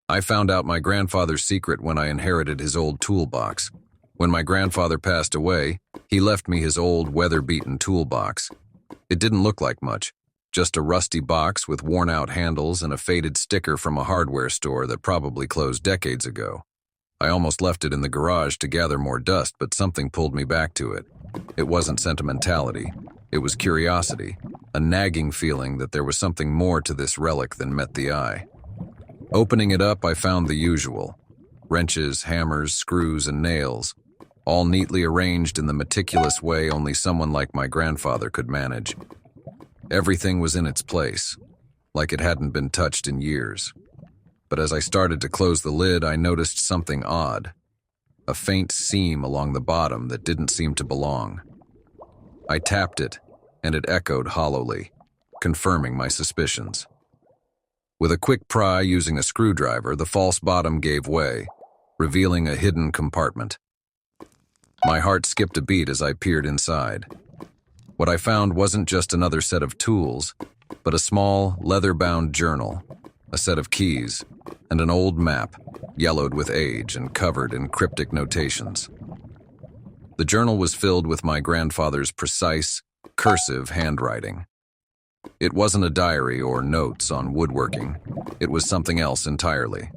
I found out my grandfather's secret when I inherited his old toolbox. When my grandfather passed away, he left me his old, weather-beaten toolbox. It didn't look like much, just a rusty box with worn-out handles and a faded sticker from a hardware store that probably closed decades ago. I almost left it in the garage to gather more dust, but something pulled me back to it. It wasn't sentimentality. It was curiosity, a nagging feeling that there was something more to this relic than met the eye. Opening it up, I found the usual: wrenches, hammers, screws, and nails, all neatly arranged in the meticulous way only someone like my grandfather could manage. Everything was in its place, like it hadn't been touched in years. But as I started to close the lid, I noticed something odd, a faint seam along the bottom that didn't seem to belong. I tapped it, and it echoed hollowly, confirming my suspicions. With a quick pry using a screwdriver, the false bottom gave way, revealing a hidden compartment. My heart skipped a beat as I peered inside. What I found wasn't just another set of tools, but a small, leather-bound journal, a set of keys, and an old map, yellowed with age and covered in cryptic notations. The journal was filled with my grandfather's precise, cursive handwriting. It wasn't a diary or notes on woodworking. It was something else entirely.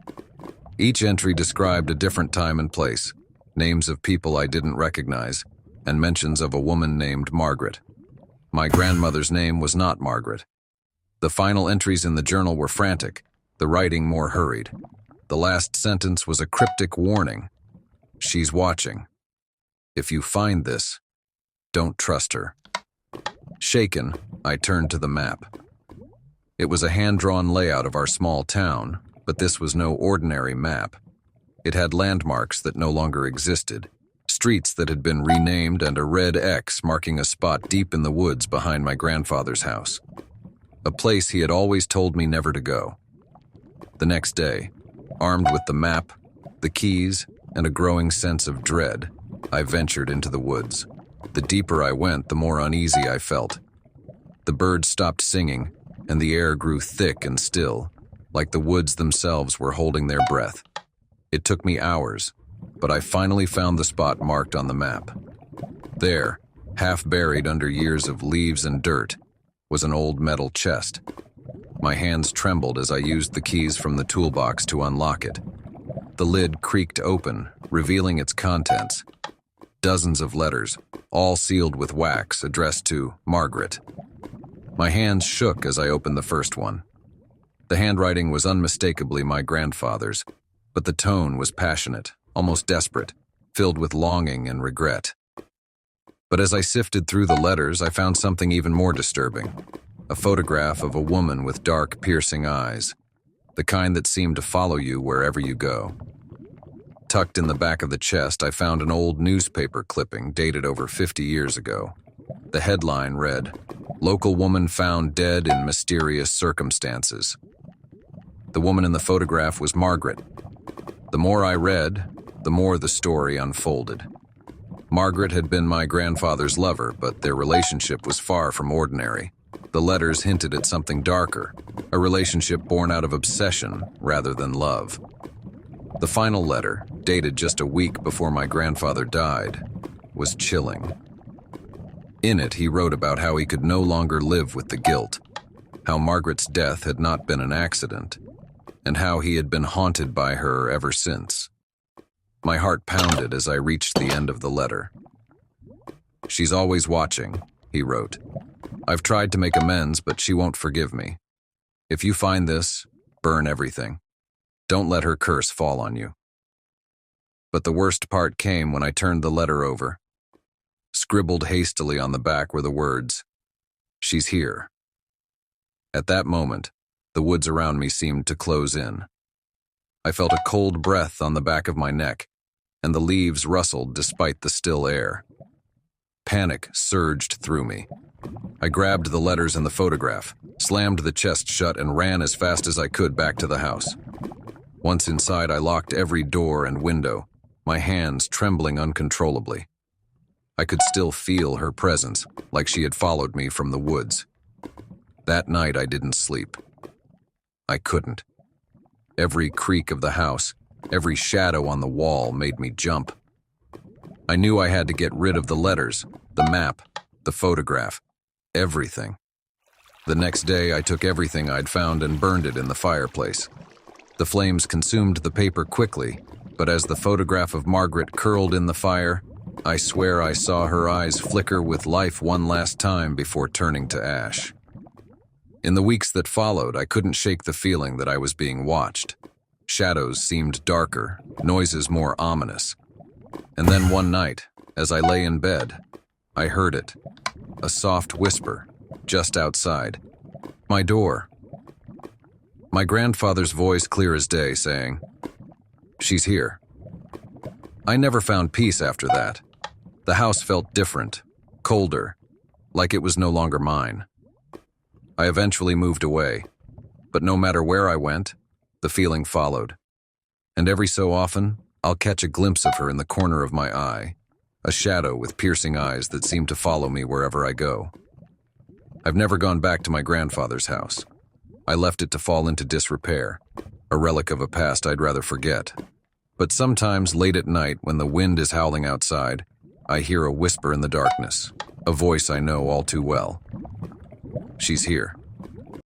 Each entry described a different time and place, names of people I didn't recognize, and mentions of a woman named Margaret. My grandmother's name was not Margaret. The final entries in the journal were frantic, the writing more hurried. The last sentence was a cryptic warning. She's watching. If you find this, don't trust her. Shaken, I turned to the map. It was a hand-drawn layout of our small town, but this was no ordinary map. It had landmarks that no longer existed, streets that had been renamed, and a red X marking a spot deep in the woods behind my grandfather's house. A place he had always told me never to go. The next day, armed with the map, the keys, and a growing sense of dread, I ventured into the woods. The deeper I went, the more uneasy I felt. The birds stopped singing, and the air grew thick and still, like the woods themselves were holding their breath. It took me hours, but I finally found the spot marked on the map. There, half buried under years of leaves and dirt, was an old metal chest. My hands trembled as I used the keys from the toolbox to unlock it. The lid creaked open, revealing its contents. Dozens of letters, all sealed with wax, addressed to Margaret. My hands shook as I opened the first one. The handwriting was unmistakably my grandfather's, but the tone was passionate, almost desperate, filled with longing and regret. But as I sifted through the letters, I found something even more disturbing. A photograph of a woman with dark, piercing eyes, the kind that seem to follow you wherever you go. Tucked in the back of the chest, I found an old newspaper clipping dated over 50 years ago. The headline read, "Local woman found dead in mysterious circumstances." The woman in the photograph was Margaret. The more I read, the more the story unfolded. Margaret had been my grandfather's lover, but their relationship was far from ordinary. The letters hinted at something darker, a relationship born out of obsession rather than love. The final letter, dated just a week before my grandfather died, was chilling. In it, he wrote about how he could no longer live with the guilt, how Margaret's death had not been an accident, and how he had been haunted by her ever since. My heart pounded as I reached the end of the letter. "She's always watching," he wrote. "I've tried to make amends, but she won't forgive me. If you find this, burn everything. Don't let her curse fall on you." But the worst part came when I turned the letter over. Scribbled hastily on the back were the words, "She's here." At that moment, the woods around me seemed to close in. I felt a cold breath on the back of my neck, and the leaves rustled despite the still air. Panic surged through me. I grabbed the letters and the photograph, slammed the chest shut, and ran as fast as I could back to the house. Once inside, I locked every door and window, my hands trembling uncontrollably. I could still feel her presence, like she had followed me from the woods. That night, I didn't sleep. I couldn't. Every creak of the house, every shadow on the wall made me jump. I knew I had to get rid of the letters, the map, the photograph, everything. The next day, I took everything I'd found and burned it in the fireplace. The flames consumed the paper quickly, but as the photograph of Margaret curled in the fire, I swear I saw her eyes flicker with life one last time before turning to ash. In the weeks that followed, I couldn't shake the feeling that I was being watched. Shadows seemed darker, noises more ominous. And then one night, as I lay in bed, I heard it, a soft whisper, just outside. My door. My grandfather's voice clear as day, saying, "She's here." I never found peace after that. The house felt different, colder, like it was no longer mine. I eventually moved away, but no matter where I went, the feeling followed. And every so often, I'll catch a glimpse of her in the corner of my eye, a shadow with piercing eyes that seem to follow me wherever I go. I've never gone back to my grandfather's house. I left it to fall into disrepair, a relic of a past I'd rather forget. But sometimes late at night when the wind is howling outside, I hear a whisper in the darkness, a voice I know all too well. She's here.